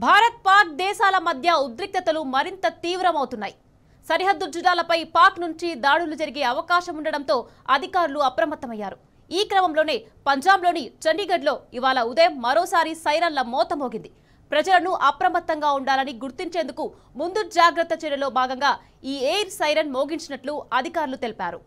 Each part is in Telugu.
భారత్ పాక్ దేశాల మధ్య ఉద్రిక్తతలు మరింత తీవ్రమవుతున్నాయి. సరిహద్దు జిల్లాలపై పాక్ నుంచి దాడులు జరిగే అవకాశం ఉండడంతో అధికారులు అప్రమత్తమయ్యారు. ఈ క్రమంలోనే పంజాబ్లోని చండీగఢ్లో ఇవాళ ఉదయం మరోసారి సైరన్ల మోత మోగింది. ప్రజలను అప్రమత్తంగా ఉండాలని గుర్తించేందుకు ముందు జాగ్రత్త చర్యలో భాగంగా ఈ ఎయిర్ సైరన్ మోగించినట్లు అధికారులు తెలిపారు.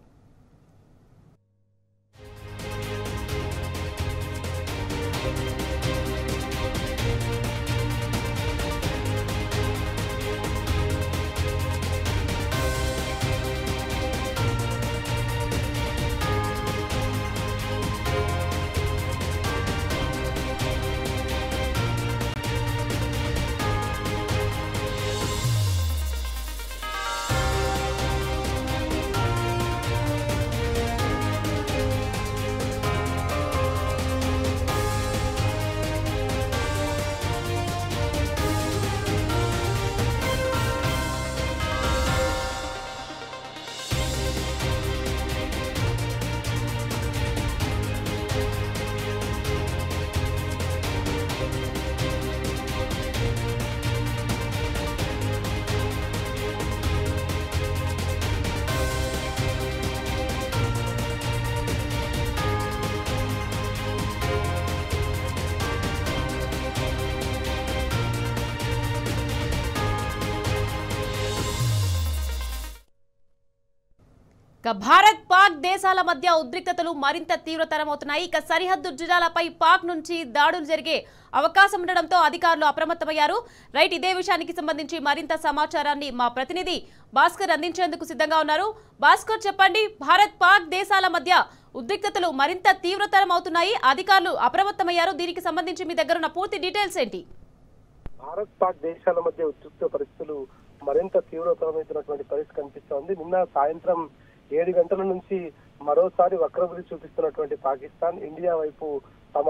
భారత్ పాక్ దేశాల మధ్య ఉద్రిక్తతలు మరింత తీవ్రతరమవుతున్నాయి. సరిహద్దు జిల్లాలపై పాక్ నుంచి దాడులు జరిగే అవకాశం ఉండడంతో అధికారులు అప్రమత్తమయ్యారు. రైట్, ఇదే విషయానికి సంబంధించి మరింత సమాచారాన్ని మా ప్రతినిధి భాస్కర్ అందించేందుకు సిద్ధంగా ఉన్నారు. భాస్కర్, చెప్పండి, భారత్ పాక్ దేశాల మధ్య ఉద్రిక్తతలు మరింత తీవ్రతరం అవుతున్నాయి, అధికారులు అప్రమత్తమయ్యారు. దీనికి సంబంధించి మీ దగ్గర ఉన్న పూర్తి డీటెయిల్స్ ఏంటి? భారత్ పాక్ దేశాల మధ్య ఉద్రిక్త పరిస్థితులు మరింత తీవ్రతరమైనటువంటి పరిస్థితి కనిపిస్తోంది. నిన్న సాయంత్రం 7 గంటల నుంచి మరోసారి వక్రబుద్ధి చూపిస్తున్నటువంటి పాకిస్తాన్ ఇండియా వైపు తమ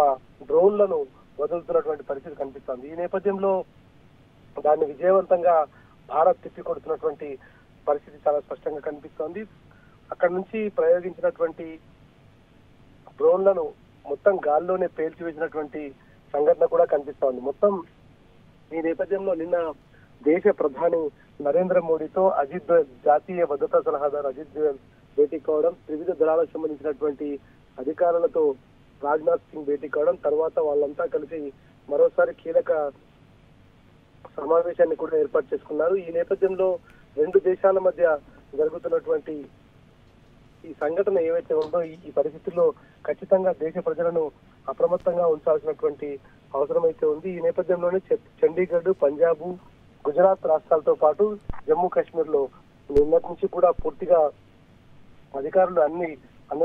డ్రోన్లను వదులుతున్నటువంటి పరిస్థితి కనిపిస్తోంది. ఈ నేపథ్యంలో దాన్ని విజయవంతంగా భారత్ తిప్పికొడుతున్నటువంటి పరిస్థితి చాలా స్పష్టంగా కనిపిస్తోంది. అక్కడ నుంచి ప్రయోగించినటువంటి డ్రోన్లను మొత్తం గాల్లోనే పేల్చివేసినటువంటి సంఘటన కూడా కనిపిస్తోంది. మొత్తం ఈ నేపథ్యంలో నిన్న దేశ ప్రధాని నరేంద్ర మోడీతో అజిత్ దోవల్, జాతీయ భద్రతా సలహాదారు అజిత్ దోవల్ భేటీ కావడం, త్రివిధ దళాలకు సంబంధించినటువంటి అధికారులతో రాజ్నాథ్ సింగ్ భేటీ కావడం, తర్వాత వాళ్ళంతా కలిసి మరోసారి కీలక సమావేశాన్ని కూడా ఏర్పాటు చేసుకున్నారు. ఈ నేపథ్యంలో రెండు దేశాల మధ్య జరుగుతున్నటువంటి ఈ సంఘటన ఏవైతే ఉందో ఈ పరిస్థితుల్లో ఖచ్చితంగా దేశ ప్రజలను అప్రమత్తంగా ఉంచాల్సినటువంటి అవసరం అయితే ఉంది. ఈ నేపథ్యంలోనే చండీగఢ్, పంజాబ్, గుజరాత్ రాష్ట్రాలతో పాటు జమ్మూ కాశ్మీర్ లో నిన్నటి నుంచి కూడా పూర్తిగా అధికారులు అన్ని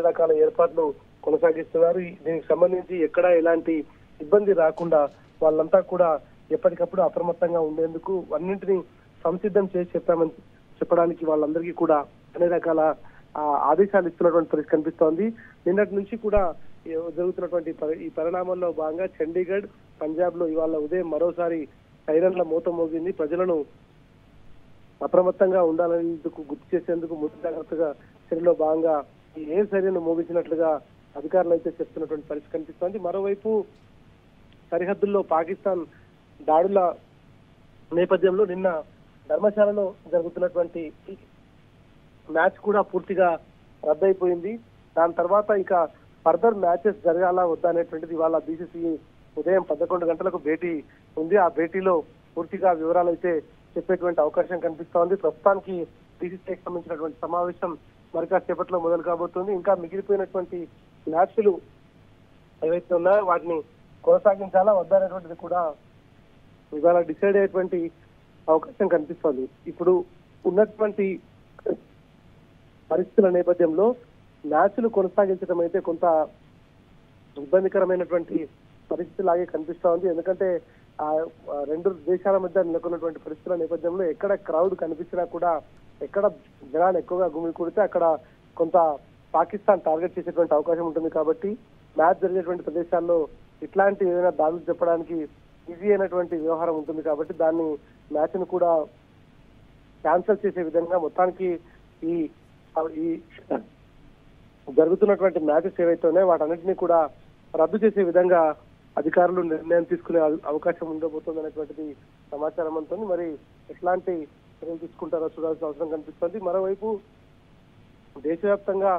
రకాల ఏర్పాట్లు కొనసాగిస్తున్నారు. దీనికి సంబంధించి ఎక్కడా ఎలాంటి ఇబ్బంది రాకుండా వాళ్ళంతా కూడా ఎప్పటికప్పుడు అప్రమత్తంగా ఉండేందుకు అన్నింటినీ సంసిద్ధం చేసి చెప్పడానికి వాళ్ళందరికీ కూడా అన్ని రకాల ఆదేశాలు ఇస్తున్నటువంటి పరిస్థితి కనిపిస్తోంది. నిన్నటి నుంచి కూడా జరుగుతున్నటువంటి ఈ పరిణామాల్లో భాగంగా చండీగఢ్, పంజాబ్ లో ఇవాళ ఉదయం మరోసారి సైరన్ల మోత మోగింది. ప్రజలను అప్రమత్తంగా ఉండాలనేందుకు గుర్తు చేసేందుకు ముందు జాగ్రత్తగా చర్యలో భాగంగా ఈ ఎయిర్ సైరన్ మోగించినట్లుగా అధికారులు అయితే చెప్తున్నటువంటి పరిస్థితి కనిపిస్తోంది. మరోవైపు సరిహద్దుల్లో పాకిస్తాన్ దాడుల నేపథ్యంలో నిన్న ధర్మశాలలో జరుగుతున్నటువంటి మ్యాచ్ కూడా పూర్తిగా రద్దయిపోయింది. దాని తర్వాత ఇక ఫర్దర్ మ్యాచెస్ జరగాలా వద్దా అనేటువంటిది ఇవాళ బీసీసీ ఉదయం 11 గంటలకు భేటీ ఉంది. ఆ భేటీలో పూర్తిగా వివరాలు అయితే చెప్పేటువంటి అవకాశం కనిపిస్తోంది. ప్రస్తుతానికి బీసీసీకి సంబంధించినటువంటి సమావేశం మరికాసేపట్లో మొదలు కాబోతుంది. ఇంకా మిగిలిపోయినటువంటి మ్యాచ్లు ఏవైతే ఉన్నాయో వాటిని కొనసాగించాలా వద్దా అనేటువంటిది కూడా ఇవాళ డిసైడ్ అయ్యేటువంటి అవకాశం కనిపిస్తోంది. ఇప్పుడు ఉన్నటువంటి పరిస్థితుల నేపథ్యంలో మ్యాచ్లు కొనసాగించడం అయితే కొంత ఇబ్బందికరమైనటువంటి పరిస్థితి లాగే కనిపిస్తా ఉంది. ఎందుకంటే ఆ రెండు దేశాల మధ్య నెలకొన్నటువంటి పరిస్థితుల నేపథ్యంలో ఎక్కడ క్రౌడ్ కనిపించినా కూడా, ఎక్కడ జనాలు ఎక్కువగా గుమికూడితే అక్కడ కొంత పాకిస్తాన్ టార్గెట్ చేసేటువంటి అవకాశం ఉంటుంది. కాబట్టి మ్యాచ్ జరిగేటువంటి ప్రదేశాల్లో ఇట్లాంటి ఏదైనా దాడులు చెప్పడానికి ఈజీ అయినటువంటి వ్యవహారం ఉంటుంది. కాబట్టి దాన్ని మ్యాచ్ ను కూడా క్యాన్సిల్ చేసే విధంగా మొత్తానికి ఈ జరుగుతున్నటువంటి మ్యాచెస్ ఏవైతే ఉన్నాయో వాటన్నిటినీ కూడా రద్దు చేసే విధంగా అధికారులు నిర్ణయం తీసుకునే అవకాశం ఉండబోతుంది అనేటువంటిది సమాచారం ఉంటుంది. మరి ఎట్లాంటి చర్యలు తీసుకుంటారో చూడాల్సిన అవసరం కనిపిస్తుంది. మరోవైపు దేశవ్యాప్తంగా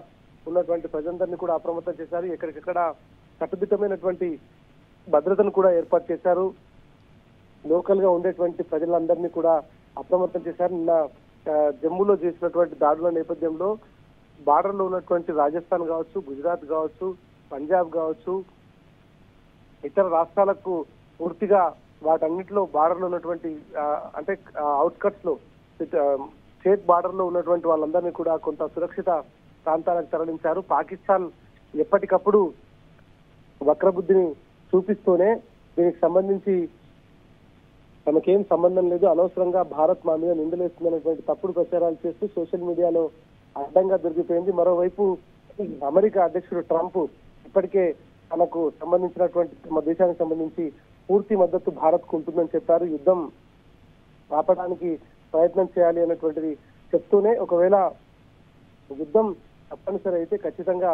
ఉన్నటువంటి ప్రజలందరినీ కూడా అప్రమత్తం చేశారు. ఎక్కడికెక్కడ కట్టుదిట్టమైనటువంటి భద్రతను కూడా ఏర్పాటు చేశారు. లోకల్ గా ఉండేటువంటి ప్రజలందరినీ కూడా అప్రమత్తం చేశారు. నిన్న జమ్మూలో చేసినటువంటి దాడుల నేపథ్యంలో బార్డర్ లో ఉన్నటువంటి రాజస్థాన్ కావచ్చు, గుజరాత్ కావచ్చు, పంజాబ్ కావచ్చు, ఇతర రాష్ట్రాలకు పూర్తిగా వాటన్నిటిలో బార్డర్ లో ఉన్నటువంటి అంటే అవుట్స్కట్స్ లో స్టేట్ బార్డర్ లో ఉన్నటువంటి వాళ్ళందరినీ కూడా కొంత సురక్షిత ప్రాంతాలకు తరలించారు. పాకిస్తాన్ ఎప్పటికప్పుడు వక్రబుద్ధిని చూపిస్తూనే దీనికి సంబంధించి తమకేం సంబంధం లేదు, అనవసరంగా భారత్ మా మీద నిందలేస్తుందనేటువంటి తప్పుడు ప్రచారాలు చేస్తూ సోషల్ మీడియాలో అడ్డంగా దొరికిపోయింది. మరోవైపు అమెరికా అధ్యక్షుడు ట్రంప్ ఇప్పటికే తనకు సంబంధించినటువంటి తమ దేశానికి సంబంధించి పూర్తి మద్దతు భారత్ కు ఉంటుందని చెప్పారు. యుద్ధం ఆపడానికి ప్రయత్నం చేయాలి అనేటువంటిది చెప్తూనే ఒకవేళ యుద్ధం తప్పనిసరి అయితే ఖచ్చితంగా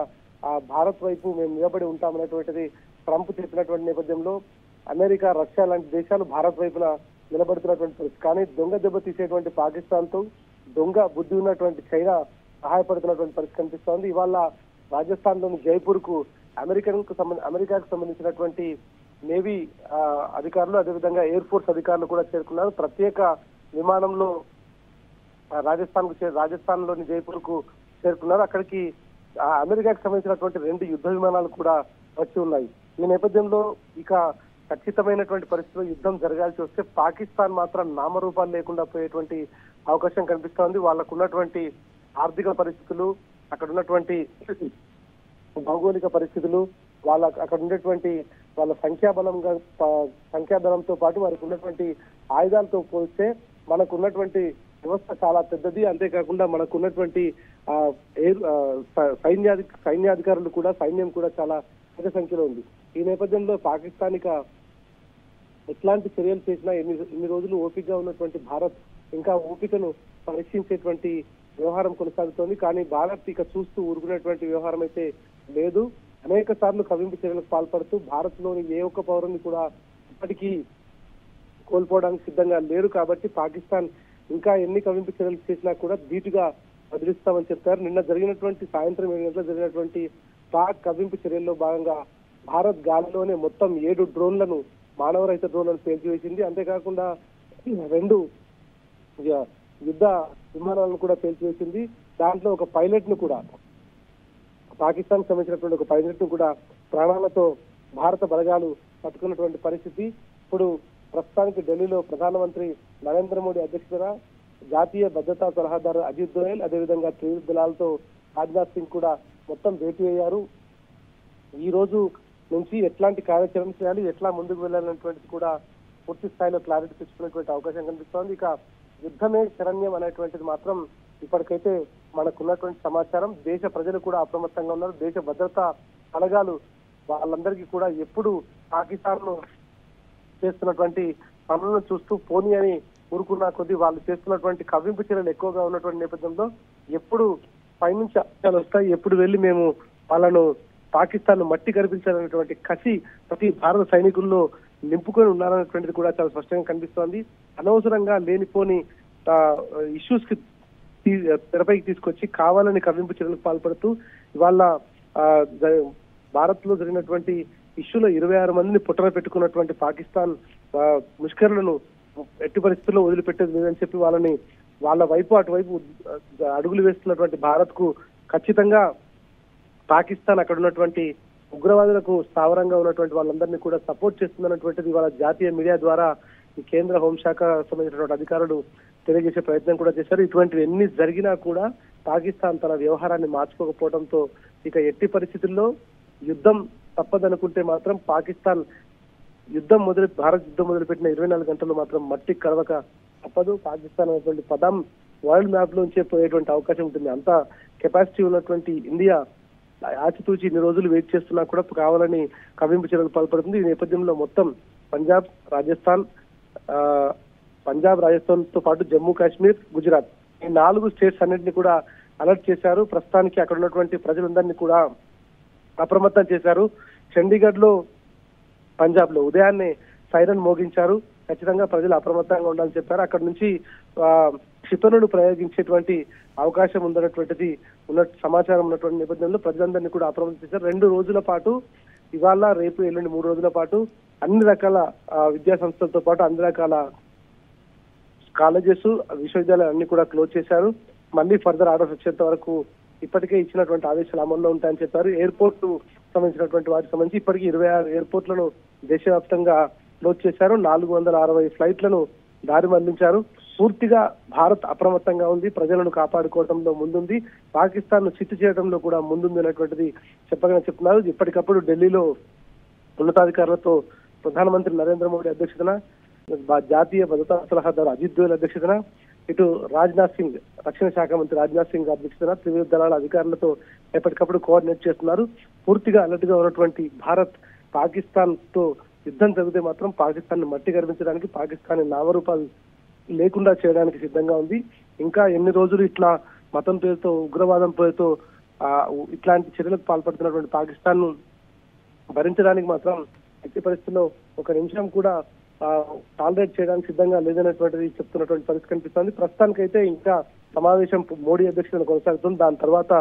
ఆ భారత్ వైపు మేము నిలబడి ఉంటామనేటువంటిది ట్రంప్ చెప్పినటువంటి నేపథ్యంలో అమెరికా, రష్యా లాంటి దేశాలు భారత్ వైపున నిలబడుతున్నటువంటి పరిస్థితి. కానీ దొంగ దెబ్బ తీసేటువంటి పాకిస్తాన్ తో దొంగ బుద్ధి ఉన్నటువంటి చైనా సహాయపడుతున్నటువంటి పరిస్థితి కనిపిస్తోంది. ఇవాళ రాజస్థాన్ లోని జైపూర్ కు అమెరికాకు సంబంధించినటువంటి నేవీ అధికారులు, అదేవిధంగా ఎయిర్ ఫోర్స్ అధికారులు కూడా చేరుకున్నారు. ప్రత్యేక విమానంలో రాజస్థాన్ లోని జైపూర్ కు చేరుకున్నారు. అక్కడికి అమెరికాకు సంబంధించినటువంటి 2 యుద్ధ విమానాలు కూడా వచ్చి ఉన్నాయి. ఈ నేపథ్యంలో ఇక ఖచ్చితమైనటువంటి పరిస్థితిలో యుద్ధం జరగాల్సి వస్తే పాకిస్తాన్ మాత్రం నామరూపాలు లేకుండా పోయేటువంటి అవకాశం కనిపిస్తోంది. వాళ్ళకు ఉన్నటువంటి ఆర్థిక పరిస్థితులు, అక్కడ ఉన్నటువంటి భౌగోళిక పరిస్థితులు, అక్కడ ఉండేటువంటి వాళ్ళ సంఖ్యాబలంతో పాటు వారికి ఉన్నటువంటి ఆయుధాలతో పోలిస్తే మనకు ఉన్నటువంటి వ్యవస్థ చాలా పెద్దది. అంతేకాకుండా మనకు ఉన్నటువంటి సైన్యాధికారులు కూడా, సైన్యం కూడా చాలా పెద్ద సంఖ్యలో ఉంది. ఈ నేపథ్యంలో పాకిస్తాన్ ఇక ఎట్లాంటి చర్యలు చేసినా ఇన్ని రోజులు ఓపికగా ఉన్నటువంటి భారత్ ఇంకా ఓపికను పరీక్షించేటువంటి వ్యవహారం కొనసాగుతోంది. కానీ భారత్ ఇక చూస్తూ ఊరుకునేటువంటి వ్యవహారం అయితే లేదు. అనేక సార్లు కవింపు చర్యలకు పాల్పడుతూ భారత్ లోని ఏ ఒక్క పౌరుని కూడా ఇప్పటికీ కోల్పోవడానికి సిద్ధంగా లేరు. కాబట్టి పాకిస్తాన్ ఇంకా ఎన్ని కవింపు చర్యలు చేసినా కూడా ధీటుగా బదిలిస్తామని చెప్పారు. నిన్న జరిగినటువంటి సాయంత్రం 7 గంటలకు జరిగినటువంటి పాక్ కవింపు చర్యల్లో భాగంగా భారత్ గాలిలోనే మొత్తం 7 డ్రోన్లను, మానవరహిత డ్రోన్లను పేల్చివేసింది. అంతేకాకుండా 2 యుద్ధ విమానాలను కూడా పేల్చివేసింది. దాంట్లో ఒక పైలట్ ను కూడా, పాకిస్తాన్ సంబంధించినటువంటి ఒక పైలట్ ను కూడా ప్రాణాలతో భారత బలగాలు పట్టుకున్నటువంటి పరిస్థితి. ఇప్పుడు ప్రస్తుతానికి ఢిల్లీలో ప్రధానమంత్రి నరేంద్ర మోడీ అధ్యక్షతన జాతీయ భద్రతా సలహాదారు అజిత్ దోవల్, అదేవిధంగా త్రివిధ దళాలతో రాజ్నాథ్ సింగ్ కూడా మొత్తం భేటీ అయ్యారు. ఈ రోజు నుంచి ఎట్లాంటి కార్యాచరణ చేయాలి, ఎట్లా ముందుకు వెళ్ళాలనేటువంటిది కూడా పూర్తి స్థాయిలో క్లారిటీ తెచ్చుకునేటువంటి అవకాశం కనిపిస్తోంది. ఇక యుద్ధమే శరణ్యం అనేటువంటిది మాత్రం ఇప్పటికైతే మనకున్నటువంటి సమాచారం. దేశ ప్రజలు కూడా అప్రమత్తంగా ఉన్నారు. దేశ భద్రతా బలగాలు వాళ్ళందరికీ కూడా ఎప్పుడు పాకిస్తాన్ ను చేస్తున్నటువంటి పనులను చూస్తూ పోనీ అని ఊరుకున్న కొద్దీ వాళ్ళు చేస్తున్నటువంటి కవ్వింపు చర్యలు ఎక్కువగా ఉన్నటువంటి నేపథ్యంలో ఎప్పుడు పైనుంచి ఆదేశాలు వస్తాయి, ఎప్పుడు వెళ్ళి మేము వాళ్ళను పాకిస్తాన్ ను మట్టి కనిపించాలనేటువంటి కసి ప్రతి భారత సైనికుల్లో నింపుకొని ఉన్నారనేటువంటిది కూడా చాలా స్పష్టంగా కనిపిస్తోంది. అనవసరంగా లేనిపోని ఇష్యూస్ కి తెరపైకి తీసుకొచ్చి కావాలని కవ్వింపు చర్యలకు పాల్పడుతూ ఇవాళ భారత్ లో జరిగినటువంటి ఇష్యూలో 26 మందిని పుట్టన పెట్టుకున్నటువంటి పాకిస్తాన్ ముష్కరులను ఎట్టి పరిస్థితుల్లో వదిలిపెట్టేది లేదని చెప్పి వాళ్ళ వైపు అటువైపు అడుగులు వేస్తున్నటువంటి భారత్ కు ఖచ్చితంగా పాకిస్తాన్ అక్కడ ఉన్నటువంటి ఉగ్రవాదులకు స్థావరంగా ఉన్నటువంటి వాళ్ళందరినీ కూడా సపోర్ట్ చేస్తుందన్నటువంటిది వాళ్ళ జాతీయ మీడియా ద్వారా ఈ కేంద్ర హోంశాఖ సంబంధించినటువంటి అధికారులు తెలియజేసే ప్రయత్నం కూడా చేశారు. ఇటువంటివి ఎన్ని జరిగినా కూడా పాకిస్తాన్ తన వ్యవహారాన్ని మార్చుకోకపోవడంతో ఇక ఎట్టి పరిస్థితుల్లో యుద్ధం తప్పదనుకుంటే మాత్రం పాకిస్తాన్ భారత్ యుద్ధం మొదలుపెట్టిన 24 గంటలు మాత్రం మట్టి కడవక తప్పదు. పాకిస్తాన్ అనేటువంటి పదం వరల్డ్ మ్యాప్ లోంచే పోయేటువంటి అవకాశం ఉంటుంది. అంత కెపాసిటీ ఉన్నటువంటి ఇండియా ఆచితూచి ఇన్ని రోజులు వెయిట్ చేస్తున్నా కూడా కావాలని కవ్వింపు చర్యలకు పాల్పడుతుంది. ఈ నేపథ్యంలో మొత్తం పంజాబ్, రాజస్థాన్ తో పాటు జమ్మూ కాశ్మీర్, గుజరాత్ ఈ 4 స్టేట్స్ అన్నింటినీ కూడా అలర్ట్ చేశారు. ప్రస్తుతానికి అక్కడ ఉన్నటువంటి ప్రజలందరినీ కూడా అప్రమత్తం చేశారు. చండీగఢ్ లో పంజాబ్ లో ఉదయాన్నే సైరన్ మోగించారు. ఖచ్చితంగా ప్రజలు అప్రమత్తంగా ఉండాలని చెప్పారు. అక్కడ నుంచి క్షిపణులు ప్రయోగించేటువంటి అవకాశం ఉందన్నటువంటిది సమాచారం ఉన్నటువంటి నేపథ్యంలో ప్రజలందరినీ కూడా అప్రమత్తం చేశారు. 2 రోజుల పాటు ఇవాళ రేపు ఎల్లుండి 3 రోజుల పాటు అన్ని రకాల విద్యా సంస్థలతో పాటు అన్ని రకాల కాలేజెస్ విశ్వవిద్యాలయాలు అన్ని కూడా క్లోజ్ చేశారు. మళ్ళీ ఫర్దర్ ఆర్డర్స్ వచ్చేంత వరకు ఇప్పటికే ఇచ్చినటువంటి ఆదేశాలు అమల్లో ఉంటాయని చెప్పారు. ఎయిర్పోర్ట్ సంబంధించినటువంటి వాటికి సంబంధించి ఇప్పటికీ 26 ఎయిర్పోర్ట్లను దేశవ్యాప్తంగా క్లోజ్ చేశారు. 460 ఫ్లైట్లను దారి మళ్లించారు. పూర్తిగా భారత్ అప్రమత్తంగా ఉంది, ప్రజలను కాపాడుకోవడంలో ముందుంది, పాకిస్తాన్ ను చిత్తు చేయడంలో కూడా ముందుంది అనేటువంటిది చెప్తున్నారు. ఇప్పటికప్పుడు ఢిల్లీలో ఉన్నతాధికారులతో ప్రధానమంత్రి నరేంద్ర మోడీ అధ్యక్షతన, జాతీయ భద్రతా సలహాదారు అజిత్ దోవల్ అధ్యక్షతన, ఇటు రాజ్నాథ్ సింగ్ రక్షణ శాఖ మంత్రి రాజ్నాథ్ సింగ్ అధ్యక్షతన త్రివిధ దళాల అధికారులతో ఎప్పటికప్పుడు కోఆర్డినేట్ చేస్తున్నారు. పూర్తిగా అలర్ట్ గా ఉన్నటువంటి భారత్ పాకిస్తాన్ తో యుద్ధం జరిగితే మాత్రం పాకిస్తాన్ ను మట్టి గర్వించడానికి, పాకిస్తాన్ నామరూపాలు లేకుండా చేయడానికి సిద్ధంగా ఉంది. ఇంకా ఎన్ని రోజులు ఇట్లా మతం పేరుతో ఉగ్రవాదం పేరుతో ఇట్లాంటి చర్యలకు పాల్పడుతున్నటువంటి పాకిస్తాన్ ను భరించడానికి మాత్రం ఎట్టి పరిస్థితుల్లో ఒక నిమిషం కూడా టాలరేట్ చేయడానికి సిద్ధంగా లేదనేటువంటిది చెప్తున్నటువంటి పరిస్థితి కనిపిస్తోంది. ప్రస్తుతానికైతే ఇంకా సమావేశం మోడీ అధ్యక్షతన కొనసాగుతుంది. దాని తర్వాత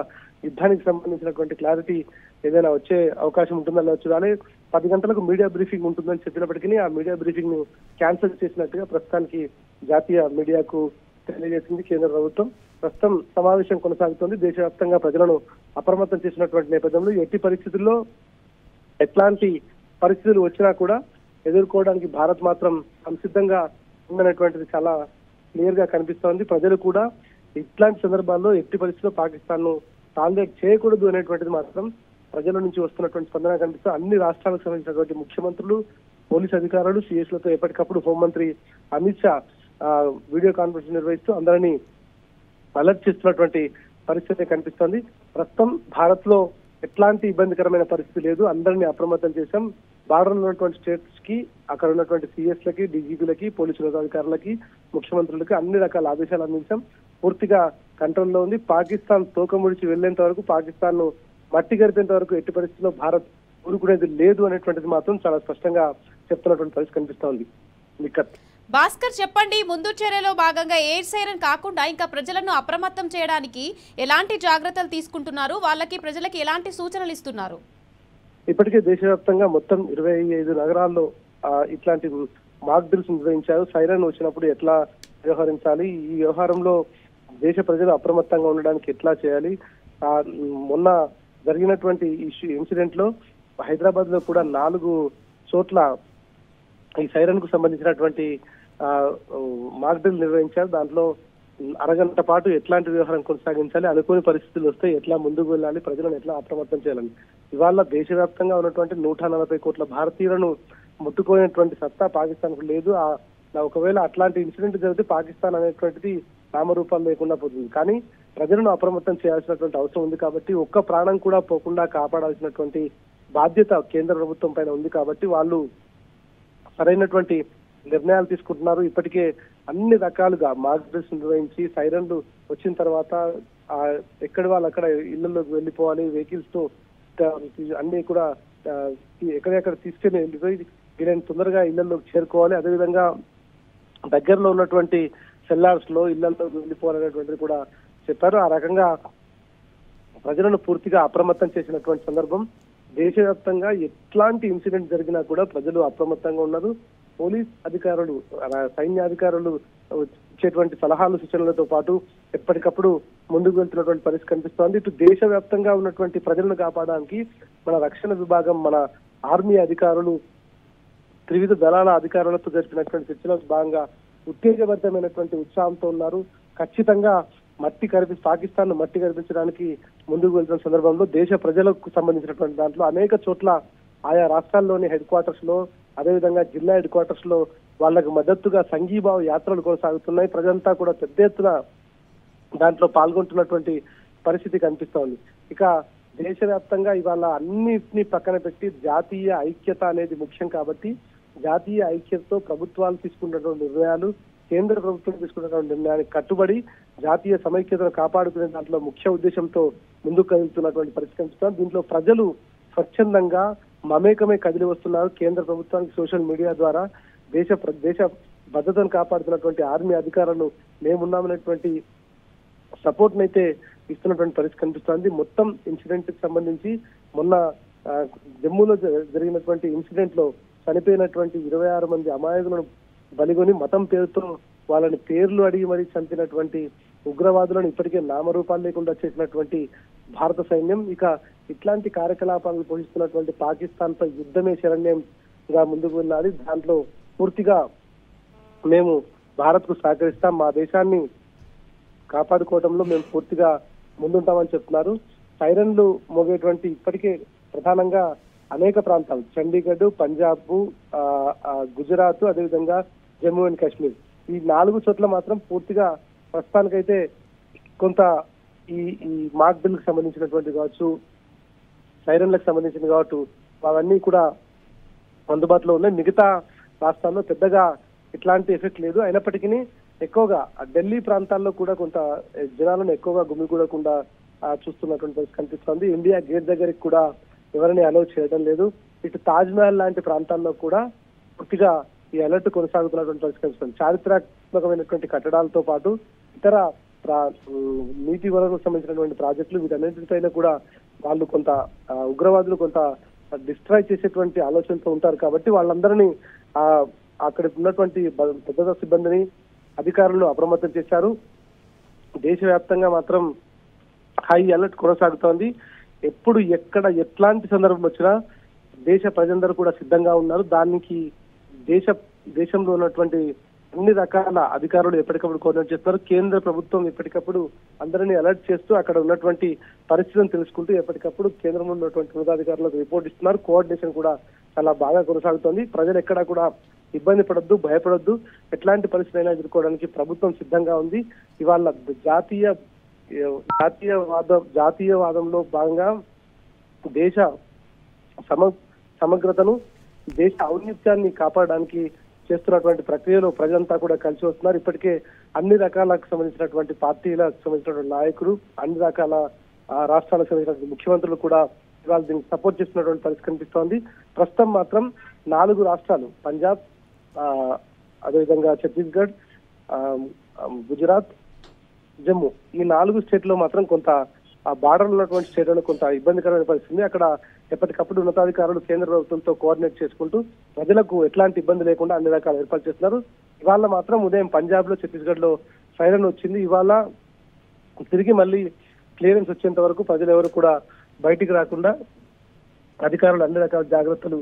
యుద్ధానికి సంబంధించినటువంటి క్లారిటీ ఏదైనా వచ్చే అవకాశం ఉంటుందని చూడాలి. 10 గంటలకు మీడియా బ్రీఫింగ్ ఉంటుందని చెప్పినప్పటికీ ఆ మీడియా బ్రీఫింగ్ ను క్యాన్సిల్ చేసినట్టుగా ప్రస్తుతానికి జాతీయ మీడియాకు తెలియజేసింది కేంద్ర ప్రభుత్వం. ప్రస్తుతం సమావేశం కొనసాగుతోంది. దేశవ్యాప్తంగా ప్రజలను అప్రమత్తం చేసినటువంటి నేపథ్యంలో ఎట్టి పరిస్థితుల్లో ఎట్లాంటి పరిస్థితులు వచ్చినా కూడా ఎదుర్కోవడానికి భారత్ మాత్రం సంసిద్ధంగా ఉందనేటువంటిది చాలా క్లియర్ గా కనిపిస్తోంది. ప్రజలు కూడా ఇట్లాంటి సందర్భాల్లో ఎట్టి పరిస్థితుల్లో పాకిస్తాన్ ను టాలరేట్ చేయకూడదు అనేటువంటిది మాత్రం ప్రజల నుంచి వస్తున్నటువంటి స్పందన కనిపిస్తుంది. అన్ని రాష్ట్రాలకు సంబంధించినటువంటి ముఖ్యమంత్రులు, పోలీస్ అధికారులు, సిఎస్ లతో ఎప్పటికప్పుడు హోంమంత్రి అమిత్ షా వీడియో కాన్ఫరెన్స్ నిర్వహిస్తూ అందరినీ అలర్ట్ చేస్తున్నటువంటి పరిస్థితి కనిపిస్తోంది. ప్రస్తుతం భారత్ లో ఎట్లాంటి ఇబ్బందికరమైన పరిస్థితి లేదు. అందరినీ అప్రమత్తం చేశాం. బార్డర్ ఉన్నటువంటి స్టేట్స్ కి, అక్కడ ఉన్నటువంటి సిఎస్ లకి, డీజీపీలకి, పోలీసు ఉన్నతాధికారులకి, ముఖ్యమంత్రులకి అన్ని రకాల ఆదేశాలు అందించాం. పూర్తిగా కంట్రోల్లో ఉంది. పాకిస్తాన్ తోక ముడిచి వెళ్లేంత వరకు, పాకిస్తాన్ ను మట్టి గరిపేంత వరకు ఎట్టి పరిస్థితుల్లో భారత్ ఊరుకునేది లేదు అనేటువంటిది మాత్రం చాలా స్పష్టంగా చెప్తున్నటువంటి పరిస్థితి కనిపిస్తోంది. భాస్కర్ చెప్పండి, ముందు చర్యలో భాగంగా ఎయిర్ సైరన్ కాకుండా ఇంకా ప్రజలను అప్రమత్తం చేయడానికి ఎలాంటి జాగ్రత్తలు తీసుకుంటున్నారు? వాళ్ళకి ప్రజలకి ఎలాంటి సూచనలు ఇస్తున్నారు? ఇప్పటికే దేశవ్యాప్తంగా మొత్తం 25 నగరాల్లో ఇట్లాంటి మాక్ డ్రిల్స్ నిర్వహించారు. సైరన్ వచ్చినప్పుడు ఎట్లా వ్యవహరించాలి, ఈ వ్యవహారంలో దేశ ప్రజలు అప్రమత్తంగా ఉండడానికి ఎట్లా చేయాలి. మొన్న జరిగినటువంటి ఇన్సిడెంట్ లో హైదరాబాద్ లో కూడా 4 చోట్ల ఈ సైరన్ కు సంబంధించినటువంటి మాక్ డ్రిల్ నిర్వహించారు. దాంట్లో అరగంట పాటు ఎట్లాంటి వ్యవహారం కొనసాగించాలి, అనుకోని పరిస్థితులు వస్తే ఎట్లా ముందుకు వెళ్ళాలి, ప్రజలను ఎట్లా అప్రమత్తం చేయాలని. ఇవాళ దేశవ్యాప్తంగా ఉన్నటువంటి 140 కోట్ల భారతీయులను ముట్టుకోనేటువంటి సత్తా పాకిస్తాన్ కు లేదు. ఒకవేళ అట్లాంటి ఇన్సిడెంట్ జరిగితే పాకిస్తాన్ అనేటువంటిది నామరూపాలు లేకుండా పోతుంది. కానీ ప్రజలను అప్రమత్తం చేయాల్సినటువంటి అవసరం ఉంది కాబట్టి, ఒక్క ప్రాణం కూడా పోకుండా కాపాడాల్సినటువంటి బాధ్యత కేంద్ర ప్రభుత్వం పైన ఉంది కాబట్టి వాళ్ళు సరైనటువంటి నిర్ణయాలు తీసుకుంటున్నారు. ఇప్పటికే అన్ని రకాలుగా మాక్ డ్రిల్స్ నిర్వహించి సైరన్లు వచ్చిన తర్వాత ఎక్కడి వాళ్ళు అక్కడ ఇళ్లలోకి వెళ్ళిపోవాలి, వెహికల్స్ తో అన్ని కూడా ఎక్కడెక్కడ తీసుకెళ్లి వెళ్ళిపోయి వీళ్ళని తొందరగా ఇళ్లలోకి చేరుకోవాలి. అదేవిధంగా దగ్గరలో ఉన్నటువంటి సెల్లార్స్ లో ఇళ్లలోకి వెళ్ళిపోవాలనేటువంటిది కూడా చెప్పారు. ఆ రకంగా ప్రజలను పూర్తిగా అప్రమత్తం చేసినటువంటి సందర్భం. దేశవ్యాప్తంగా ఎట్లాంటి ఇన్సిడెంట్ జరిగినా కూడా ప్రజలు అప్రమత్తంగా ఉన్నారు. పోలీస్ అధికారులు, సైన్యాధికారులు ఇచ్చేటువంటి సలహాలు, సూచనలతో పాటు ఎప్పటికప్పుడు ముందుకు వెళ్తున్నటువంటి పరిస్థితి కనిపిస్తోంది. ఇటు దేశవ్యాప్తంగా ఉన్నటువంటి ప్రజలను కాపాడడానికి మన రక్షణ విభాగం, మన ఆర్మీ అధికారులు, త్రివిధ దళాల అధికారులతో జరిపినటువంటి చర్చలో భాగంగా ఉత్తేజభరితమైనటువంటి ఉత్సాహంతో ఉన్నారు. ఖచ్చితంగా పాకిస్తాన్ ను మట్టి కనిపించడానికి ముందుకు వెళ్తున్న సందర్భంలో దేశ ప్రజలకు సంబంధించినటువంటి దాంట్లో అనేక చోట్ల ఆయా రాష్ట్రాల్లోని హెడ్ క్వార్టర్స్ లో, అదేవిధంగా జిల్లా హెడ్ క్వార్టర్స్ లో వాళ్ళకు మద్దతుగా సంఘీభావ యాత్రలు కొనసాగుతున్నాయి. ప్రజలంతా కూడా పెద్ద ఎత్తున దాంట్లో పాల్గొంటున్నటువంటి పరిస్థితి కనిపిస్తోంది. ఇక దేశవ్యాప్తంగా ఇవాళ అన్నిటినీ పక్కన పెట్టి జాతీయ ఐక్యత అనేది ముఖ్యం కాబట్టి, జాతీయ ఐక్యతతో ప్రభుత్వాలు తీసుకున్నటువంటి నిర్ణయాలు, కేంద్ర ప్రభుత్వం తీసుకున్నటువంటి నిర్ణయానికి కట్టుబడి జాతీయ సమైక్యతను కాపాడుకునే దాంట్లో ముఖ్య ఉద్దేశంతో ముందుకు కదులుతున్నటువంటి పరిస్థితి కనిపిస్తోంది. దీంట్లో ప్రజలు స్వచ్ఛందంగా మమేకమే కదిలి వస్తున్నారు. కేంద్ర ప్రభుత్వానికి సోషల్ మీడియా ద్వారా దేశ భద్రతను కాపాడుతున్నటువంటి ఆర్మీ అధికారులు మేమున్నామనేటువంటి సపోర్ట్ నైతే ఇస్తున్నటువంటి పరిస్థితి కనిపిస్తోంది. మొత్తం ఇన్సిడెంట్ కి సంబంధించి మొన్న జమ్మూలో జరిగినటువంటి ఇన్సిడెంట్ లో చనిపోయినటువంటి 26 మంది అమాయకులను బలిగొని మతం పేరుతో వాళ్ళని పేర్లు అడిగి మరీ చంపినటువంటి ఉగ్రవాదులను ఇప్పటికే నామరూపాలు లేకుండా చేసినటువంటి భారత సైన్యం ఇక ఇట్లాంటి కార్యకలాపాలను పోషిస్తున్నటువంటి పాకిస్తాన్ పై యుద్ధమే శరణ్యంగా ముందుకు వెళ్ళాలి. దాంట్లో పూర్తిగా మేము భారత్ కు సహకరిస్తాం, మా దేశాన్ని కాపాడుకోవడంలో మేము పూర్తిగా ముందుంటామని చెప్తున్నారు. సైరన్లు మోగేటువంటి ఇప్పటికే ప్రధానంగా అనేక ప్రాంతాలు చండీగఢ్, పంజాబ్, గుజరాత్, అదేవిధంగా జమ్మూ అండ్ కాశ్మీర్ ఈ 4 చోట్ల మాత్రం పూర్తిగా ప్రస్తుతానికైతే కొంత ఈ మాక్ బిల్ కి సంబంధించినటువంటి కావచ్చు, సైరన్లకు సంబంధించిన కావచ్చు అవన్నీ కూడా అందుబాటులో ఉన్నాయి. మిగతా రాష్ట్రాల్లో పెద్దగా ఇట్లాంటి ఎఫెక్ట్ లేదు. అయినప్పటికీ ఎక్కువగా ఢిల్లీ ప్రాంతాల్లో కూడా కొంత జనాలను ఎక్కువగా గుమిగూడకుండా చూస్తున్నటువంటి పరిస్థితి కనిపిస్తోంది. ఇండియా గేట్ దగ్గరికి కూడా ఎవరిని అలౌ చేయడం లేదు. ఇటు తాజ్ మహల్ లాంటి ప్రాంతాల్లో కూడా పూర్తిగా ఈ అలర్ట్ కొనసాగుతున్నటువంటి పరిస్థితి కనిపిస్తుంది. చారిత్రాత్మకమైనటువంటి కట్టడాలతో పాటు ఇతర నీటి వనరులకు సంబంధించినటువంటి ప్రాజెక్టులు వీటన్నింటిపైన కూడా వాళ్ళు కొంత ఉగ్రవాదులు కొంత డిస్ట్రాయ్ చేసేటువంటి ఆలోచనతో ఉంటారు. కాబట్టి వాళ్ళందరినీ అక్కడ ఉన్నటువంటి భద్రతా సిబ్బందిని అధికారులను అప్రమత్తం చేశారు. దేశవ్యాప్తంగా మాత్రం హై అలర్ట్ కొనసాగుతోంది. ఎప్పుడు ఎక్కడ ఎట్లాంటి సందర్భం వచ్చినా దేశ ప్రజలందరూ కూడా సిద్ధంగా ఉన్నారు. దానికి దేశంలో ఉన్నటువంటి అన్ని రకాల అధికారులు ఎప్పటికప్పుడు కోఆర్డినేట్ చేస్తున్నారు. కేంద్ర ప్రభుత్వం ఎప్పటికప్పుడు అందరినీ అలర్ట్ చేస్తూ అక్కడ ఉన్నటువంటి పరిస్థితులను తెలుసుకుంటూ ఎప్పటికప్పుడు కేంద్రంలో ఉన్నటువంటి ఉన్నతాధికారులకు రిపోర్ట్ ఇస్తున్నారు. కోఆర్డినేషన్ కూడా చాలా బాగా కొనసాగుతోంది. ప్రజలు ఎక్కడా కూడా ఇబ్బంది పడొద్దు, భయపడొద్దు, ఎట్లాంటి పరిస్థితులైనా ఎదుర్కోవడానికి ప్రభుత్వం సిద్ధంగా ఉంది. ఇవాళ జాతీయవాదంలో భాగంగా దేశ సమగ్రతను, దేశ ఔన్నత్యాన్ని కాపాడడానికి చేస్తున్నటువంటి ప్రక్రియలో ప్రజలంతా కూడా కలిసి వస్తున్నారు. ఇప్పటికే అన్ని రకాలకు సంబంధించినటువంటి పార్టీలకు సంబంధించినటువంటి నాయకులు, అన్ని రకాల రాష్ట్రాలకు సంబంధించినటువంటి ముఖ్యమంత్రులు కూడా ఇవాళ దీనికి సపోర్ట్ చేస్తున్నటువంటి పరిస్థితి కనిపిస్తోంది. ప్రస్తుతం మాత్రం 4 రాష్ట్రాలు పంజాబ్, అదేవిధంగా ఛత్తీస్గఢ్, గుజరాత్, జమ్మూ ఈ 4 స్టేట్లో మాత్రం కొంత ఆ బార్డర్ ఉన్నటువంటి స్టేట్లలో కొంత ఇబ్బందికరమైన పరిస్థితి. అక్కడ ఎప్పటికప్పుడు ఉన్నతాధికారులు కేంద్ర ప్రభుత్వంతో కోఆర్డినేట్ చేసుకుంటూ ప్రజలకు ఎట్లాంటి ఇబ్బంది లేకుండా అన్ని రకాల ఏర్పాటు చేస్తున్నారు. ఇవాళ మాత్రం ఉదయం పంజాబ్ లో, ఛత్తీస్గఢ్ లో సైరన్ వచ్చింది. ఇవాళ తిరిగి మళ్ళీ క్లియరెన్స్ వచ్చేంత వరకు ప్రజలు ఎవరు కూడా బయటికి రాకుండా అధికారులు అన్ని రకాల జాగ్రత్తలు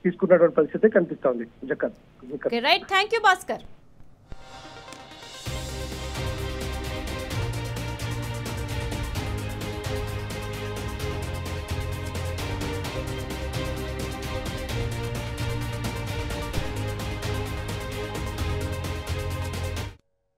తీసుకున్నటువంటి పరిస్థితి కనిపిస్తోంది. Right, thank you Bhaskar.